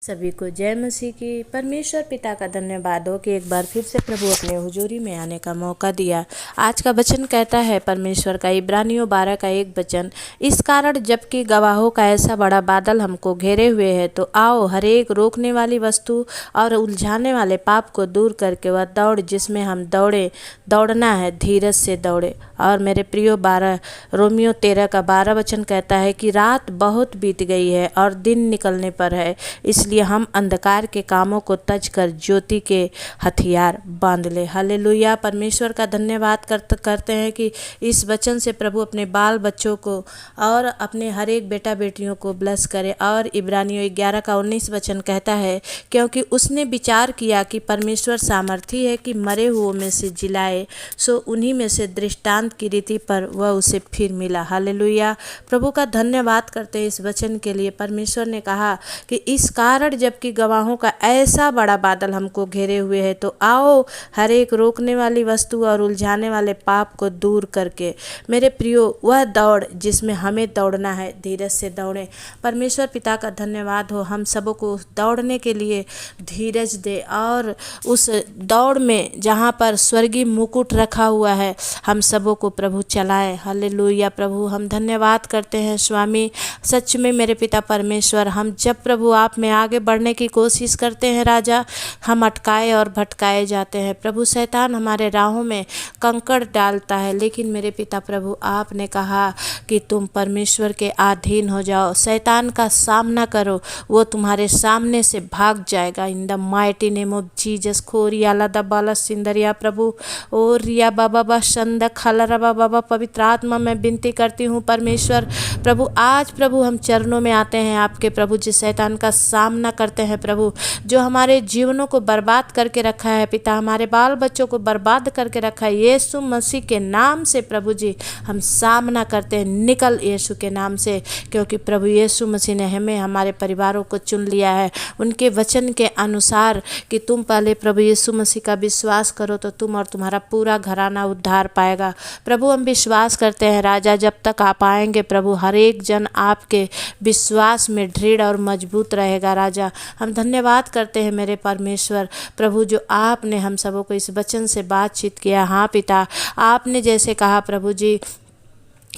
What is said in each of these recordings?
सभी को जय मसीह की। परमेश्वर पिता का धन्यवाद हो कि एक बार फिर से प्रभु अपने हुजूरी में आने का मौका दिया। आज का वचन कहता है परमेश्वर का इब्रानियों 12 का 1 वचन, इस कारण जबकि गवाहों का ऐसा बड़ा बादल हमको घेरे हुए है तो आओ हर एक रोकने वाली वस्तु और उलझाने वाले पाप को दूर करके वह दौड़ जिसमें हम दौड़ना है धीरज से दौड़े। और मेरे प्रियो रोमियो 13 का 12 वचन कहता है कि रात बहुत बीत गई है और दिन निकलने पर है, इसलिए हम अंधकार के कामों को तज कर ज्योति के हथियार बांध ले। हालेलुया। परमेश्वर का धन्यवाद करते हैं कि इस वचन से प्रभु अपने बाल बच्चों को और अपने हर एक बेटा बेटियों को ब्लेस करे। और इब्रानियों 11 का 19 वचन कहता है, क्योंकि उसने विचार किया कि परमेश्वर सामर्थी है कि मरे हुओं में से जिलाए, सो उन्हीं में से दृष्टांत की रीति पर वह उसे फिर मिला। हालेलुया। प्रभु का धन्यवाद करते हैं इस वचन के लिए। परमेश्वर ने कहा कि इस कारण जबकि गवाहों का ऐसा बड़ा बादल हमको घेरे हुए है तो आओ हर एक रोकने वाली वस्तु और उलझाने वाले पाप को दूर करके मेरे प्रियो वह दौड़ जिसमें हमें दौड़ना है धीरज से दौड़ें। परमेश्वर पिता का धन्यवाद हो, हम सबों को दौड़ने के लिए धीरज दे और उस दौड़ में जहाँ पर स्वर्गीय मुकुट रखा हुआ है हम सबों को प्रभु चलाए। हालेलुया। प्रभु हम धन्यवाद करते हैं स्वामी। सच में मेरे पिता परमेश्वर, हम जब प्रभु आप में आगे बढ़ने की कोशिश करते हैं राजा, हम अटकाए और भटकाए जाते हैं। प्रभु शैतान हमारे राहों में कंकड़ डालता है, लेकिन मेरे पिता प्रभु आपने कहा कि तुम परमेश्वर के अधीन हो जाओ, शैतान का सामना करो, वो तुम्हारे सामने से भाग जाएगा। In the mighty name of Jesus. खोरिया लदा बाला सिंदरिया प्रभु और रिया बाबा बा शंद खलरा बाबा। पवित्र आत्मा मैं विनती करती हूँ परमेश्वर प्रभु, आज प्रभु हम चरणों में आते हैं आपके प्रभु, जिस शैतान का सामना करते हैं प्रभु, जो हमारे जीवनों को बर्बाद करके रखा है पिता, हमारे बाल बच्चों को बर्बाद करके रखा है, यीशु मसीह के नाम से प्रभु जी हम सामना करते हैं। निकल यीशु के नाम से, क्योंकि प्रभु यीशु मसीह ने हमें हमारे परिवारों को चुन लिया है उनके वचन के अनुसार कि तुम पहले प्रभु यीशु मसीह का विश्वास करो तो तुम और तुम्हारा पूरा घराना उद्धार पाएगा। प्रभु हम विश्वास करते हैं राजा, जब तक आप आएंगे प्रभु हर एक जन आपके विश्वास में दृढ़ और मजबूत रहेगा राजा। हम धन्यवाद करते हैं मेरे परमेश्वर प्रभु, जो आपने हम सबों को इस वचन से बातचीत किया। हाँ पिता, आपने जैसे कहा प्रभु जी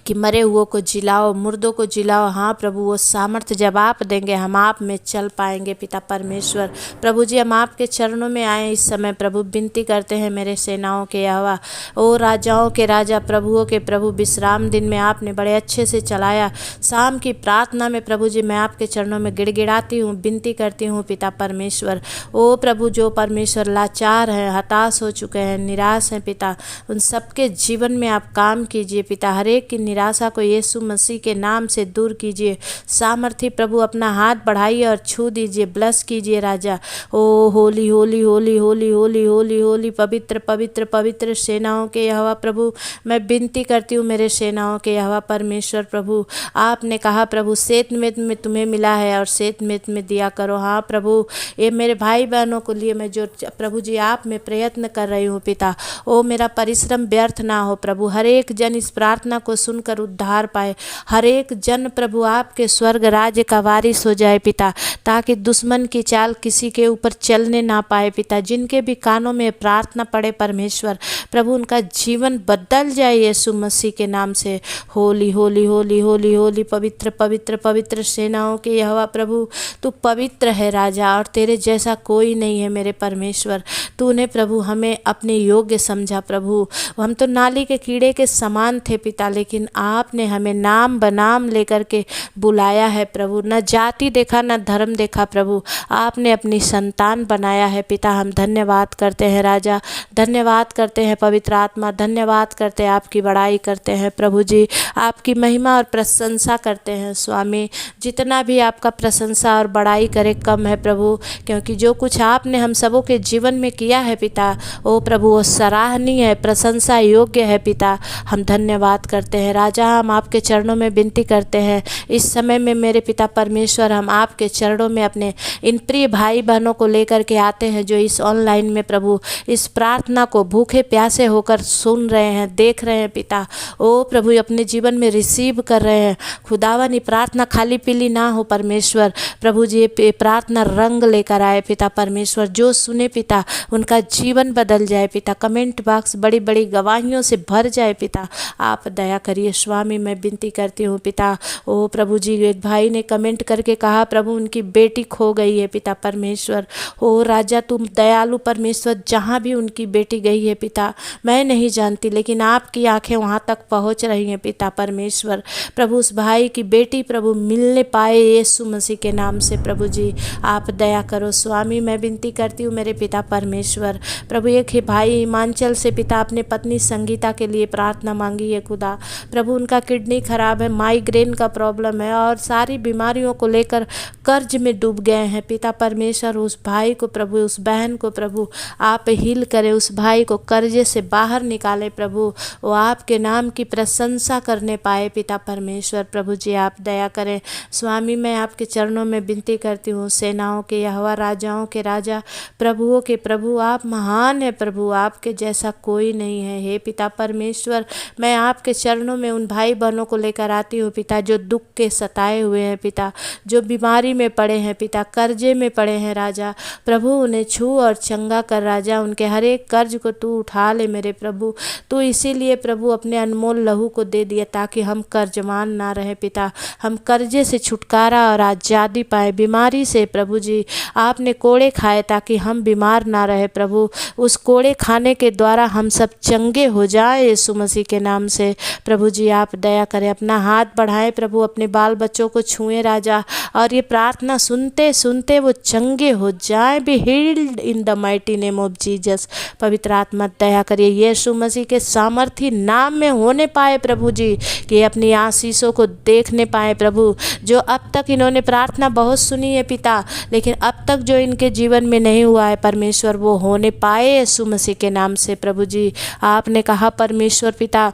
कि मरे हुओं को जिलाओ, मुर्दों को जिलाओ। हाँ प्रभु, वो सामर्थ्य जब आप देंगे हम आप में चल पाएंगे पिता परमेश्वर। प्रभु जी हम आपके चरणों में आए इस समय प्रभु, विनती करते हैं मेरे सेनाओं के यहोवा, ओ राजाओं के राजा, प्रभुओं के प्रभु, विश्राम दिन में आपने बड़े अच्छे से चलाया। शाम की प्रार्थना में प्रभु जी मैं आपके चरणों में गिड़गिड़ाती हूँ, विनती करती हूँ पिता परमेश्वर। ओ प्रभु, जो परमेश्वर लाचार हैं, हताश हो चुके हैं, निराश हैं पिता, उन सबके जीवन में आप काम कीजिए पिता। हर एक की निराशा को यीशु मसीह के नाम से दूर कीजिए। सामर्थी प्रभु अपना हाथ बढ़ाइए और छू दीजिए, ब्लस कीजिए राजा। ओ होली होली होली होली होली होली होली पवित्र पवित्र पवित्र सेनाओं के यहोवा प्रभु, मैं विनती करती हूँ मेरे सेनाओं के यहोवा परमेश्वर प्रभु, आपने कहा प्रभु सेत में तुम्हें मिला है और सेत में दिया करो। हाँ प्रभु, ये मेरे भाई बहनों को लिए मैं जो प्रभु जी आप में प्रयत्न कर रही हूँ पिता, ओ मेरा परिश्रम व्यर्थ ना हो प्रभु। हर एक जन इस प्रार्थना को सुनकर उद्धार पाए, हर एक जन प्रभु आपके स्वर्ग राज्य का वारिस हो जाए पिता, ताकि दुश्मन की चाल किसी के ऊपर चलने ना पाए पिता। जिनके भी कानों में प्रार्थना पड़े परमेश्वर प्रभु, उनका जीवन बदल जाए यीशु मसीह के नाम से। होली होली होली होली होली पवित्र पवित्र पवित्र सेनाओं के यहोवा प्रभु, तू पवित्र है राजा और तेरे जैसा कोई नहीं है मेरे परमेश्वर। तूने प्रभु हमें अपने योग्य समझा प्रभु, हम तो नाली के कीड़े के समान थे पिता, लेकिन आपने हमें नाम बनाम लेकर के बुलाया है प्रभु। न जाति देखा न धर्म देखा प्रभु, आपने अपनी संतान बनाया है पिता। हम धन्यवाद करते हैं राजा, धन्यवाद करते हैं पवित्र आत्मा, धन्यवाद करते हैं, आपकी बड़ाई करते हैं प्रभु जी, आपकी महिमा और प्रशंसा करते हैं स्वामी। जितना भी आपका प्रशंसा और बड़ाई करे कम है प्रभु, क्योंकि जो कुछ आपने हम सबों के जीवन में किया है पिता, ओ प्रभु वो सराहनीय है, प्रशंसा योग्य है पिता। हम धन्यवाद करते हैं हैं राजा। हम आपके चरणों में विनती करते हैं इस समय में मेरे पिता परमेश्वर, हम आपके चरणों में अपने इन प्रिय भाई बहनों को लेकर के आते हैं जो इस ऑनलाइन में प्रभु इस प्रार्थना को भूखे प्यासे होकर सुन रहे हैं, देख रहे हैं पिता। ओ प्रभु अपने जीवन में रिसीव कर रहे हैं। खुदावन ये प्रार्थना खाली पीली ना हो परमेश्वर। प्रभु जी ये प्रार्थना रंग लेकर आए पिता परमेश्वर। जो सुने पिता उनका जीवन बदल जाए पिता। कमेंट बॉक्स बड़ी बड़ी गवाहियों से भर जाए पिता। आप दया करिए स्वामी। मैं विनती करती हूँ पिता। ओ प्रभु जी एक भाई ने कमेंट करके कहा प्रभु उनकी बेटी खो गई है पिता परमेश्वर। ओ राजा तुम दयालु परमेश्वर, जहाँ भी उनकी बेटी गई है पिता मैं नहीं जानती, लेकिन आपकी आंखें वहाँ तक पहुँच रही हैं पिता परमेश्वर। प्रभु उस भाई की बेटी प्रभु मिलने पाए यीशु मसीह के नाम से। प्रभु जी आप दया करो स्वामी। मैं विनती करती हूँ मेरे पिता परमेश्वर। प्रभु एक ही भाई हिमांचल से पिता अपने पत्नी संगीता के लिए प्रार्थना मांगी है खुदा। प्रभु उनका किडनी खराब है, माइग्रेन का प्रॉब्लम है और सारी बीमारियों को लेकर कर्ज में डूब गए हैं पिता परमेश्वर। उस भाई को प्रभु, उस बहन को प्रभु आप हील करें, उस भाई को कर्जे से बाहर निकाले प्रभु। वो आपके नाम की प्रशंसा करने पाए पिता परमेश्वर। प्रभु जी आप दया करें स्वामी। मैं आपके चरणों में विनती करती हूँ सेनाओं के यहोवा, राजाओं के राजा, प्रभुओं के प्रभु आप महान है प्रभु, आपके जैसा कोई नहीं है। हे पिता परमेश्वर मैं आपके चरणों में उन भाई बहनों को लेकर आती हूँ पिता जो दुख के सताए हुए हैं पिता, जो बीमारी में पड़े हैं पिता, कर्जे में पड़े हैं राजा। प्रभु उन्हें छू और चंगा कर राजा। उनके हर एक कर्ज को तू उठा ले मेरे प्रभु। तू इसीलिए प्रभु अपने अनमोल लहू को दे दिया ताकि हम कर्जमान ना रहे पिता। हम कर्जे से छुटकारा और आज़ादी पाए। बीमारी से प्रभु जी आपने कोड़े खाए ताकि हम बीमार ना रहे प्रभु। उस कोड़े खाने के द्वारा हम सब चंगे हो जाए यीशु मसीह के नाम से। प्रभु जी आप दया करें। अपना हाथ बढ़ाएं प्रभु, अपने बाल बच्चों को छुएं राजा और ये प्रार्थना सुनते सुनते वो चंगे हो जाएं। Be healed in the mighty name of Jesus. पवित्र आत्मा दया करिए यीशु मसीह के सामर्थी नाम में होने पाए प्रभु जी, कि अपनी आशीषों को देखने पाए प्रभु। जो अब तक इन्होंने प्रार्थना बहुत सुनी है पिता, लेकिन अब तक जो इनके जीवन में नहीं हुआ है परमेश्वर वो होने पाए यीशु मसीह के नाम से। प्रभु जी आपने कहा परमेश्वर पिता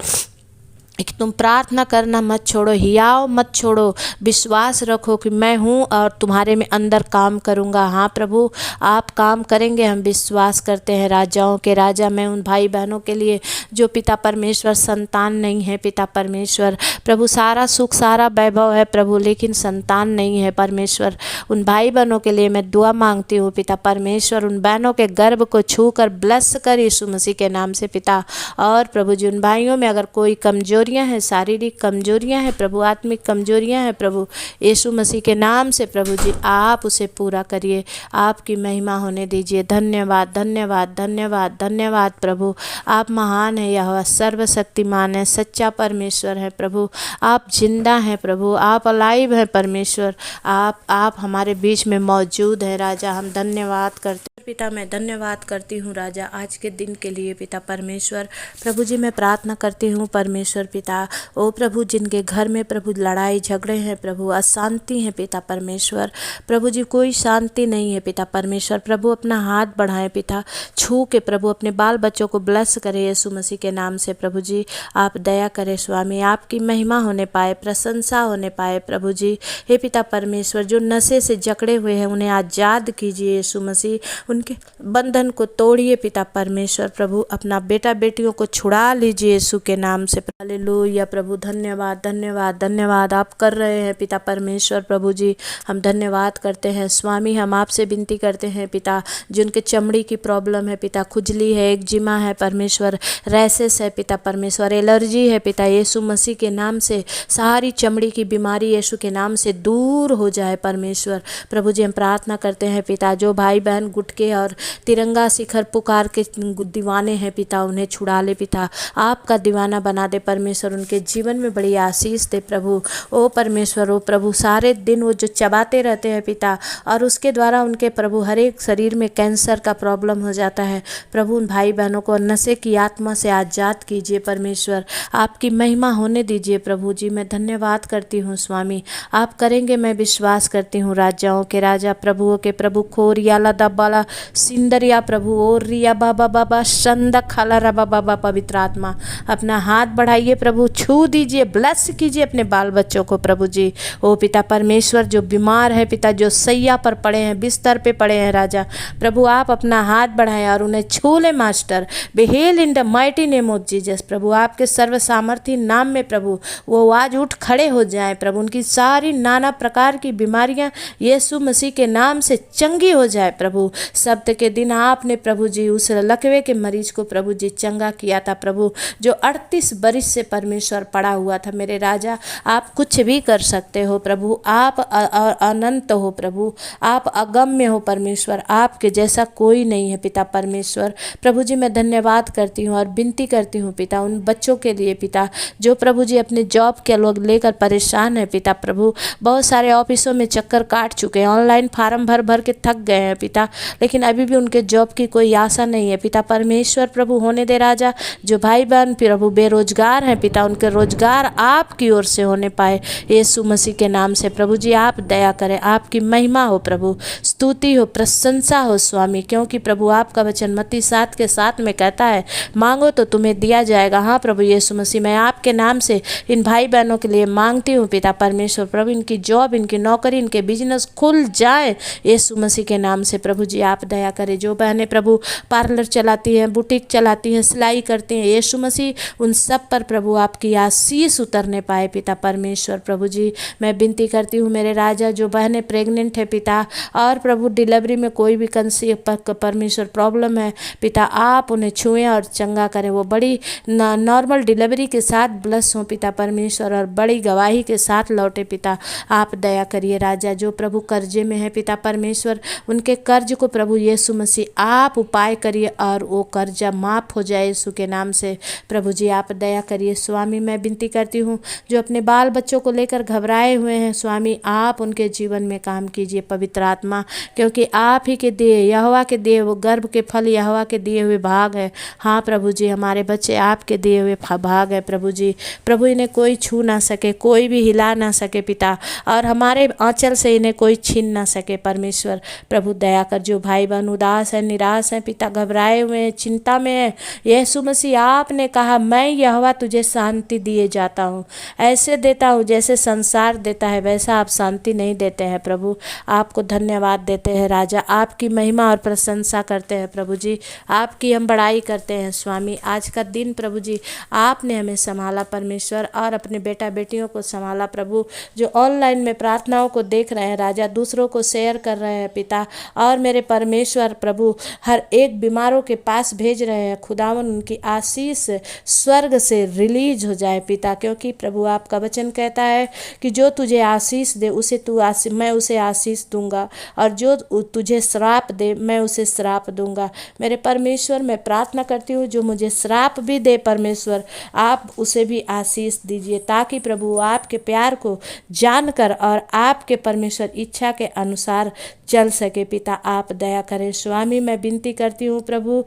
कि तुम प्रार्थना करना मत छोड़ो, हियाव मत छोड़ो, विश्वास रखो कि मैं हूँ और तुम्हारे में अंदर काम करूँगा। हाँ प्रभु आप काम करेंगे, हम विश्वास करते हैं। राजाओं के राजा मैं उन भाई बहनों के लिए जो पिता परमेश्वर संतान नहीं है पिता परमेश्वर। प्रभु सारा सुख सारा वैभव है प्रभु, लेकिन संतान नहीं है परमेश्वर। उन भाई बहनों के लिए मैं दुआ मांगती हूँ पिता परमेश्वर। उन बहनों के गर्भ को छू कर ब्लेस कर यीशु मसीह के नाम से पिता। और प्रभु जी उन भाइयों में अगर कोई कमजोरियां हैं, शारीरिक कमजोरियां हैं प्रभु, आत्मिक कमजोरियां हैं प्रभु, यीशु मसीह के नाम से प्रभु जी आप उसे पूरा करिए। आपकी महिमा होने दीजिए। धन्यवाद धन्यवाद धन्यवाद धन्यवाद प्रभु। आप महान है यहोवा, सर्वशक्तिमान है, सच्चा परमेश्वर है प्रभु। आप जिंदा हैं प्रभु, आप अलाइव हैं परमेश्वर। आप हमारे बीच में मौजूद हैं राजा। हम धन्यवाद करते पिता। मैं धन्यवाद करती हूँ राजा आज के दिन के लिए पिता परमेश्वर। प्रभु जी मैं प्रार्थना करती हूँ परमेश्वर पिता। ओ प्रभु जिनके घर में प्रभु लड़ाई झगड़े हैं प्रभु, अशांति है पिता परमेश्वर। प्रभु जी कोई शांति नहीं है पिता परमेश्वर। प्रभु अपना हाथ बढ़ाएं पिता, छू के प्रभु अपने बाल बच्चों को ब्लेस करें यीशु मसीह के नाम से। प्रभु जी आप दया करें स्वामी, आपकी महिमा होने पाए, प्रशंसा होने पाए प्रभु जी। हे पिता परमेश्वर जो नशे से जकड़े हुए हैं उन्हें आज़ाद कीजिए यीशु मसीह। उनके बंधन को तोड़िए पिता परमेश्वर। प्रभु अपना बेटा बेटियों को छुड़ा लीजिए यीशु के नाम से। हालेलुया प्रभु। धन्यवाद धन्यवाद धन्यवाद आप कर रहे हैं पिता परमेश्वर। प्रभु जी हम धन्यवाद करते हैं स्वामी। हम आपसे विनती करते हैं पिता जिनके चमड़ी की प्रॉब्लम है पिता, खुजली है, एक्जिमा है परमेश्वर, रैसेस है पिता परमेश्वर, एलर्जी है पिता, यीशु मसीह के नाम से सारी चमड़ी की बीमारी यीशु के नाम से दूर हो जाए परमेश्वर। प्रभु जी हम प्रार्थना करते हैं पिता जो भाई बहन गुटके और तिरंगा शिखर पुकार के दीवाने हैं पिता, उन्हें छुड़ा ले पिता, आपका दीवाना बना दे परमेश्वर। उनके जीवन में बड़ी आशीष दे प्रभु। ओ परमेश्वर ओ प्रभु सारे दिन वो जो चबाते रहते हैं पिता और उसके द्वारा उनके प्रभु हर एक शरीर में कैंसर का प्रॉब्लम हो जाता है प्रभु। उन भाई बहनों को नशे की आत्मा से आज़ाद कीजिए परमेश्वर। आपकी महिमा होने दीजिए प्रभु जी। मैं धन्यवाद करती हूँ स्वामी, आप करेंगे मैं विश्वास करती हूँ। राजाओं के राजा प्रभुओं के प्रभु खोर याला दब्बाला सिंदरिया प्रभु ओ रिया बाबा बाबा संदा खाला रबा बाबा। पवित्र आत्मा अपना हाथ बढ़ाइए प्रभु, छू दीजिए, ब्लेस कीजिए अपने बाल बच्चों को प्रभु जी। ओ पिता परमेश्वर जो बीमार है पिता, जो सैया पर पड़े हैं, बिस्तर पे पड़े हैं राजा, प्रभु आप अपना हाथ बढ़ाएं और उन्हें छू ले master. Behold in the mighty name of Jesus प्रभु, आपके सर्व सामर्थी नाम में प्रभु वो आज उठ खड़े हो जाएं प्रभु, उनकी सारी नाना प्रकार की बीमारियां यीशु मसीह के नाम से चंगी हो जाए प्रभु। सब्त के दिन आपने प्रभु जी उस लकवे के मरीज को प्रभु जी चंगा किया था प्रभु, जो 38 बरिस से परमेश्वर पड़ा हुआ था। मेरे राजा आप कुछ भी कर सकते हो प्रभु, आप अनंत हो प्रभु, आप अगम्य हो परमेश्वर, आपके जैसा कोई नहीं है पिता परमेश्वर। प्रभु जी मैं धन्यवाद करती हूँ और विनती करती हूँ पिता उन बच्चों के लिए पिता, जो प्रभु जी अपने जॉब के लोग लेकर परेशान है पिता प्रभु, बहुत सारे ऑफिसों में चक्कर काट चुके हैं, ऑनलाइन फार्म भर भर के थक गए हैं पिता, लेकिन अभी भी उनके जॉब की कोई आशा नहीं है पिता परमेश्वर। प्रभु होने दे राजा, जो भाई बहन प्रभु बेरोजगार हैं पिता, उनके रोजगार आपकी ओर से होने पाए यीशु मसीह के नाम से प्रभु जी। आप दया करें, आपकी महिमा हो प्रभु, स्तुति हो, प्रशंसा हो स्वामी, क्योंकि प्रभु आपका वचन मत्ती 7:7 में कहता है मांगो तो तुम्हें दिया जाएगा। हाँ प्रभु यीशु मसीह, मैं आपके नाम से इन भाई बहनों के लिए मांगती हूँ पिता परमेश्वर प्रभु, इनकी जॉब, इनकी नौकरी, इनके बिजनेस खुल जाए यीशु मसीह के नाम से प्रभु जी। आप दया करें, जो बहनें प्रभु पार्लर चलाती हैं, बुटीक चलाती हैं, सिलाई करती हैं यीशु मसीह, उन सब पर प्रभु आपकी आशीष उतरने पाए पिता परमेश्वर प्रभु जी। मैं विनती करती हूँ मेरे राजा, जो बहनें प्रेग्नेंट है पिता और प्रभु डिलीवरी में कोई भी कंसीव परमेश्वर प्रॉब्लम है पिता, आप उन्हें छुएं और चंगा करें, वो बड़ी नॉर्मल डिलीवरी के साथ ब्लस हों पिता परमेश्वर और बड़ी गवाही के साथ लौटे पिता। आप दया करिए राजा, जो प्रभु कर्जे में है पिता परमेश्वर, उनके कर्ज को प्रभु यीशु मसीह आप उपाय करिए और वो कर्जा माफ हो जाए यीशु के नाम से प्रभु जी। आप दया करिए स्वामी। मैं विनती करती हूँ जो अपने बाल बच्चों को लेकर घबराए हुए हैं स्वामी, आप उनके जीवन में काम कीजिए पवित्र आत्मा, क्योंकि आप ही के दिए, यहोवा के दिए वो गर्भ के फल यहोवा के दिए हुए भाग है। हाँ प्रभु जी, हमारे बच्चे आपके दिए हुए भाग है प्रभु जी। प्रभु इन्हें कोई छू ना सके, कोई भी हिला ना सके पिता, और हमारे आंचल से इन्हें कोई छीन ना सके परमेश्वर प्रभु। दया कर, जो भाई बहन उदास है, निराश है पिता, घबराए हुए हैं, चिंता में है, यीशु मसीह आपने कहा मैं यहोवा तुझे शांति दिए जाता हूँ, ऐसे देता हूँ जैसे संसार देता है, वैसा आप शांति नहीं देते हैं प्रभु। आपको धन्यवाद देते हैं राजा, आपकी महिमा और प्रशंसा करते हैं प्रभु जी, आपकी हम बड़ाई करते हैं स्वामी। आज का दिन प्रभु जी आपने हमें संभाला परमेश्वर, और अपने बेटा बेटियों को संभाला प्रभु, जो ऑनलाइन में प्रार्थनाओं को देख रहे हैं राजा, दूसरों को शेयर कर रहे हैं पिता, और मेरे परमेश्वर प्रभु हर एक बीमारों के पास भेज रहे हैं खुदावन, उनकी आशीष स्वर्ग से रिलीज हो जाए पिता, क्योंकि प्रभु आपका वचन कहता है कि जो तुझे आशीष दे उसे मैं उसे आशीष दूंगा, और जो तुझे श्राप दे मैं उसे श्राप दूंगा। मेरे परमेश्वर मैं प्रार्थना करती हूँ जो मुझे श्राप भी दे परमेश्वर, आप उसे भी आशीष दीजिए, ताकि प्रभु आपके प्यार को जानकर और आपके परमेश्वर इच्छा के अनुसार चल सके पिता। आप दया करें स्वामी। मैं विनती करती हूँ प्रभु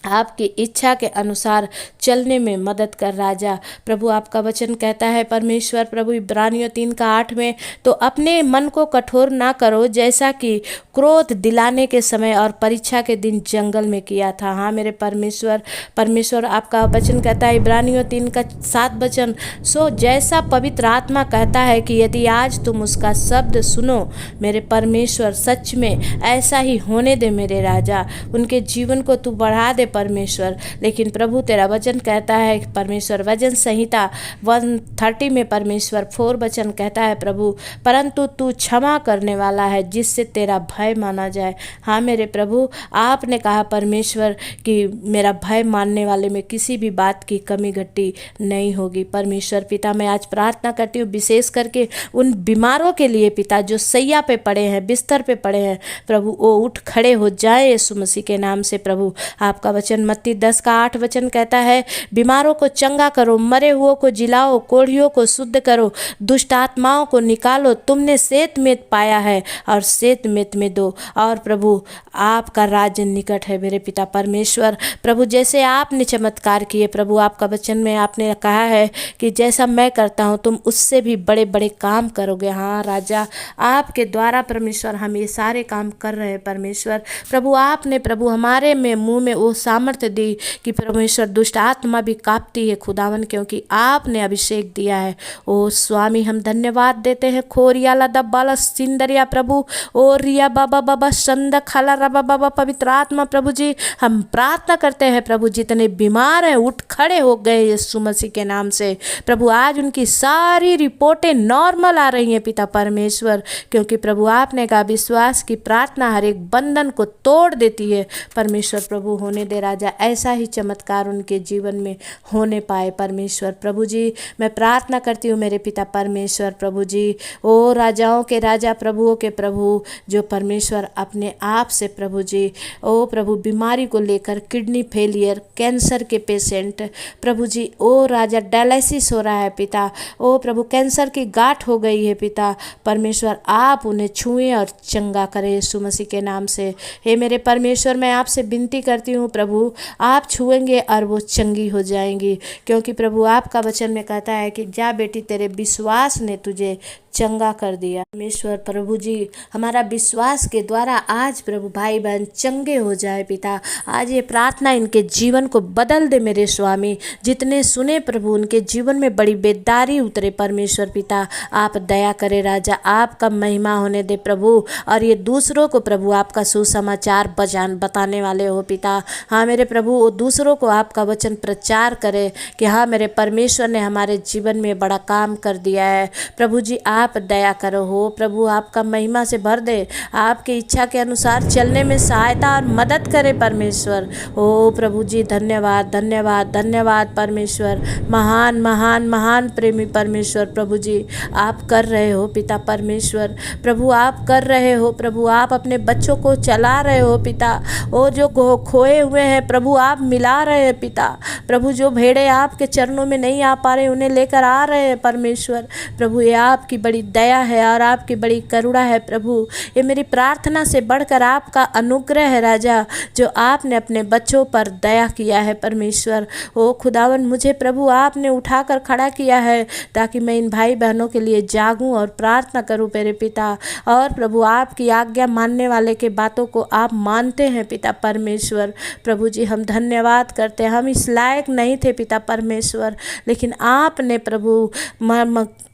आपकी इच्छा के अनुसार चलने में मदद कर राजा। प्रभु आपका वचन कहता है परमेश्वर प्रभु इब्रानियों 3:8 में, तो अपने मन को कठोर ना करो जैसा कि क्रोध दिलाने के समय और परीक्षा के दिन जंगल में किया था। हाँ मेरे परमेश्वर आपका वचन कहता है इब्रानियों 3:7 वचन, सो जैसा पवित्र आत्मा कहता है कि यदि आज तुम उसका शब्द सुनो मेरे परमेश्वर, सच में ऐसा ही होने दे मेरे राजा, उनके जीवन को तू बढ़ा दे परमेश्वर। लेकिन प्रभु तेरा वचन कहता है परमेश्वर, वचन संहिता 130 में परमेश्वर 4 वचन कहता है प्रभु, परंतु तू क्षमा करने वाला है जिससे तेरा भय माना जाए। हाँ मेरे प्रभु आपने कहा परमेश्वर कि मेरा भय मानने वाले में किसी भी बात की कमी घटी नहीं होगी। परमेश्वर पिता मैं आज प्रार्थना करती हूँ विशेष करके उन बीमारों के लिए पिता, जो सैया पे पड़े हैं, बिस्तर पे पड़े हैं प्रभु, वो उठ खड़े हो जाए यीशु मसीह के नाम से प्रभु। आपका वचन मत्ती 10:8 कहता है, बीमारों को चंगा करो, मरे हुओं को जिलाओ, कोढ़ियों को शुद्ध करो, दुष्ट आत्माओं को निकालो। तुमने सेत मेत पाया है और सेत मेत में दो। और प्रभु आपका राज्य निकट है मेरे पिता परमेश्वर। प्रभु जैसे आपने चमत्कार किए प्रभु, आपका वचन में आपने कहा है कि जैसा मैं करता हूँ तुम उससे भी बड़े बड़े काम करोगे। हाँ राजा, आपके द्वारा परमेश्वर हम ये सारे काम कर रहे हैं परमेश्वर। प्रभु आपने प्रभु हमारे में मुंह में वो सामर्थ्य दी कि परमेश्वर दुष्ट आत्मा भी कांपती है खुदावन, क्योंकि आपने अभिषेक दिया है। ओ स्वामी हम धन्यवाद देते हैं। खोरियाला दब्बाला सिंदरिया प्रभु, ओ रिया बाबा बाबा संद खाला रबा बाबा, पवित्र आत्मा प्रभु जी हम प्रार्थना करते हैं प्रभु, जितने बीमार हैं उठ खड़े हो गए यीशु मसीह के नाम से। प्रभु आज उनकी सारी रिपोर्टें नॉर्मल आ रही हैं पिता परमेश्वर, क्योंकि प्रभु आपने कहा विश्वास की प्रार्थना हर एक बंधन को तोड़ देती है परमेश्वर। प्रभु होने दे राजा, ऐसा ही चमत्कार उनके जीवन में होने पाए परमेश्वर। प्रभु जी मैं प्रार्थना करती हूँ मेरे पिता परमेश्वर प्रभु जी, ओ राजाओं के राजा प्रभुओं के प्रभु, जो परमेश्वर अपने आप से प्रभु जी ओ प्रभु बीमारी को लेकर, किडनी फेलियर, कैंसर के पेशेंट प्रभु जी, ओ राजा डायलिसिस हो रहा है पिता, ओ प्रभु कैंसर की गांठ हो गई है पिता परमेश्वर, आप उन्हें छुएं और चंगा करें यीशु मसीह के नाम से। हे मेरे परमेश्वर मैं आपसे विनती करती हूँ प्रभु, आप छुएंगे और वो चंगी हो जाएंगी, क्योंकि प्रभु आपका वचन में कहता है कि जा बेटी तेरे विश्वास ने तुझे चंगा कर दिया। परमेश्वर प्रभु जी हमारा विश्वास के द्वारा आज प्रभु भाई बहन चंगे हो जाए पिता। आज ये प्रार्थना इनके जीवन को बदल दे मेरे स्वामी, जितने सुने प्रभु उनके जीवन में बड़ी बेदारी उतरे परमेश्वर पिता। आप दया करे राजा, आपका महिमा होने दे प्रभु, और ये दूसरों को प्रभु आपका सुसमाचार बताने वाले हो पिता। हाँ मेरे प्रभु वो दूसरों को आपका वचन प्रचार करे कि हाँ मेरे परमेश्वर ने हमारे जीवन में बड़ा काम कर दिया है। प्रभु जी आप दया करो हो प्रभु, आपका महिमा से भर दे, आपकी इच्छा के अनुसार चलने में सहायता और मदद करे परमेश्वर। ओ प्रभु जी धन्यवाद धन्यवाद धन्यवाद परमेश्वर, महान महान महान प्रेमी परमेश्वर प्रभु जी आप कर रहे हो पिता परमेश्वर। प्रभु आप कर रहे हो प्रभु, आप अपने बच्चों को चला रहे हो पिता। ओ जो खोए हुए हैं प्रभु आप मिला रहे हैं पिता। प्रभु जो भेड़े आपके चरणों में नहीं आ पा रहे उन्हें लेकर आ रहे हैं परमेश्वर। प्रभु ये आपकी बड़ी दया है और आपकी बड़ी करुणा है प्रभु। ये मेरी प्रार्थना से बढ़कर आपका अनुग्रह है राजा, जो आपने अपने बच्चों पर दया किया है परमेश्वर। ओ खुदावन मुझे प्रभु आपने उठाकर खड़ा किया है ताकि मैं इन भाई बहनों के लिए जागूं और प्रार्थना करूं मेरे पिता। और प्रभु आपकी आज्ञा मानने वाले के बातों को आप मानते हैं पिता परमेश्वर। प्रभु जी हम धन्यवाद करते हैं, हम इस लायक नहीं थे पिता परमेश्वर, लेकिन आपने प्रभु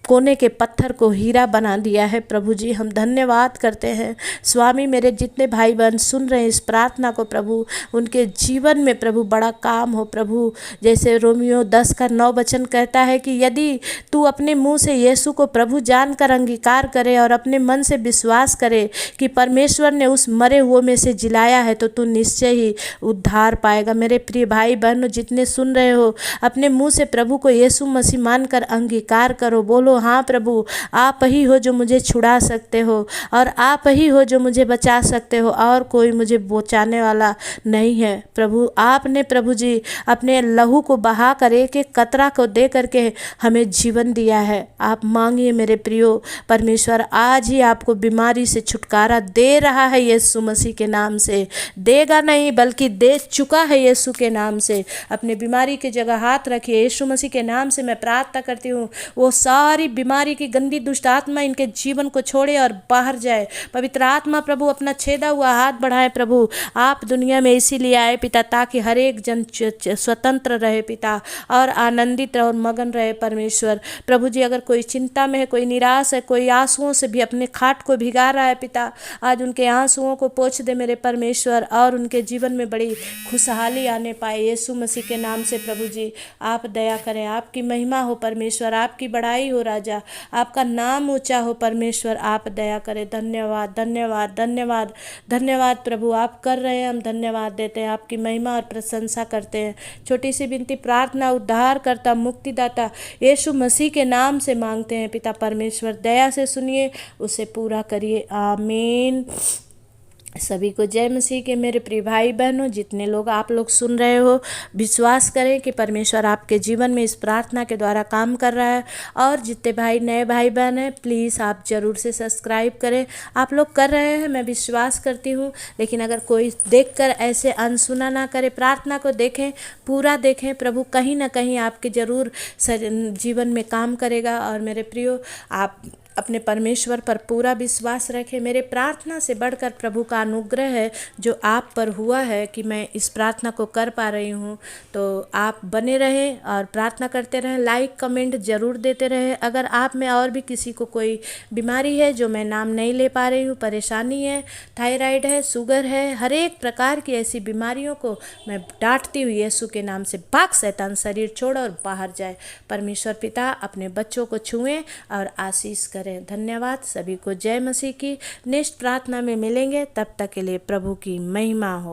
कोने के पत्थर को हीरा बना दिया है प्रभु जी। हम धन्यवाद करते हैं स्वामी। मेरे जितने भाई बहन सुन रहे हैं इस प्रार्थना को प्रभु, उनके जीवन में प्रभु बड़ा काम हो प्रभु। जैसे रोमियो 10:9 कहता है कि यदि तू अपने मुंह से यीशु को प्रभु जानकर अंगीकार करे और अपने मन से विश्वास करे कि परमेश्वर ने उस मरे हुए में से जिलाया है, तो तू निश्चय ही उद्धार पाएगा। मेरे प्रिय भाई बहनों जितने सुन रहे हो, अपने मुंह से प्रभु को यीशु मसीह मानकर अंगीकार करो। बोलो हाँ प्रभु आप ही हो जो मुझे छुड़ा सकते हो, और आप ही हो जो मुझे बचा सकते हो, और कोई मुझे बचाने वाला नहीं है। प्रभु आपने प्रभु जी अपने लहू को बहा कर एक एक कतरा को दे करके हमें जीवन दिया है। आप मांगिए मेरे प्रियो, परमेश्वर आज ही आपको बीमारी से छुटकारा दे रहा है यीशु मसीह के नाम से। देगा नहीं बल्कि दे चुका है यीशु के नाम से। अपने बीमारी की जगह हाथ रखिए यीशु मसीह के नाम से। मैं प्रार्थना करती हूँ वो सारी बीमारी की गंदी दुष्ट आत्मा इनके जीवन को छोड़े और बाहर जाए। पवित्र आत्मा प्रभु अपना छेदा हुआ हाथ बढ़ाए प्रभु। आप दुनिया में इसीलिए आए पिता ताकि हर एक जन स्वतंत्र रहे पिता, और आनंदित और मगन रहे परमेश्वर। प्रभु जी अगर कोई चिंता में है, कोई निराश है, कोई आंसुओं से भी अपने खाट को भिगा रहा है पिता, आज उनके आंसुओं को पोंछ दे मेरे परमेश्वर, और उनके जीवन में बड़ी खुशहाली आने पाए यीशु मसीह के नाम से। प्रभु जी आप दया करें, आपकी महिमा हो परमेश्वर, आपकी बड़ाई हो राजा, आपका नाम ऊंचा हो परमेश्वर। आप दया करें। धन्यवाद धन्यवाद धन्यवाद धन्यवाद प्रभु आप कर रहे हैं, हम धन्यवाद देते हैं, आपकी महिमा और प्रशंसा करते हैं। छोटी सी विनती प्रार्थना उद्धार करता मुक्तिदाता यीशु मसीह के नाम से मांगते हैं पिता परमेश्वर। दया से सुनिए, उसे पूरा करिए। आमीन सभी को जय मसीह के मेरे प्रिय भाई बहनों, जितने लोग आप लोग सुन रहे हो, विश्वास करें कि परमेश्वर आपके जीवन में इस प्रार्थना के द्वारा काम कर रहा है। और जितने भाई नए भाई बहन हैं, प्लीज़ आप ज़रूर से सब्सक्राइब करें। आप लोग कर रहे हैं, मैं विश्वास करती हूँ, लेकिन अगर कोई देखकर ऐसे अनसुना ना करे, प्रार्थना को देखें, पूरा देखें। प्रभु कहीं ना कहीं आपके ज़रूर जीवन में काम करेगा। और मेरे प्रियो, आप अपने परमेश्वर पर पूरा विश्वास रखें। मेरे प्रार्थना से बढ़कर प्रभु का अनुग्रह है जो आप पर हुआ है कि मैं इस प्रार्थना को कर पा रही हूँ। तो आप बने रहें और प्रार्थना करते रहें, लाइक कमेंट ज़रूर देते रहें। अगर आप में और भी किसी को कोई बीमारी है जो मैं नाम नहीं ले पा रही हूँ, परेशानी है, थायराइड है, शुगर है, हर एक प्रकार की ऐसी बीमारियों को मैं डांटती हूँ यीशु के नाम से, भाग शैतान, शरीर छोड़ और बाहर जाए। परमेश्वर पिता अपने बच्चों को छुएं और आशीष करें। धन्यवाद। सभी को जय मसीह की। नेक्स्ट प्रार्थना में मिलेंगे, तब तक के लिए प्रभु की महिमा हो।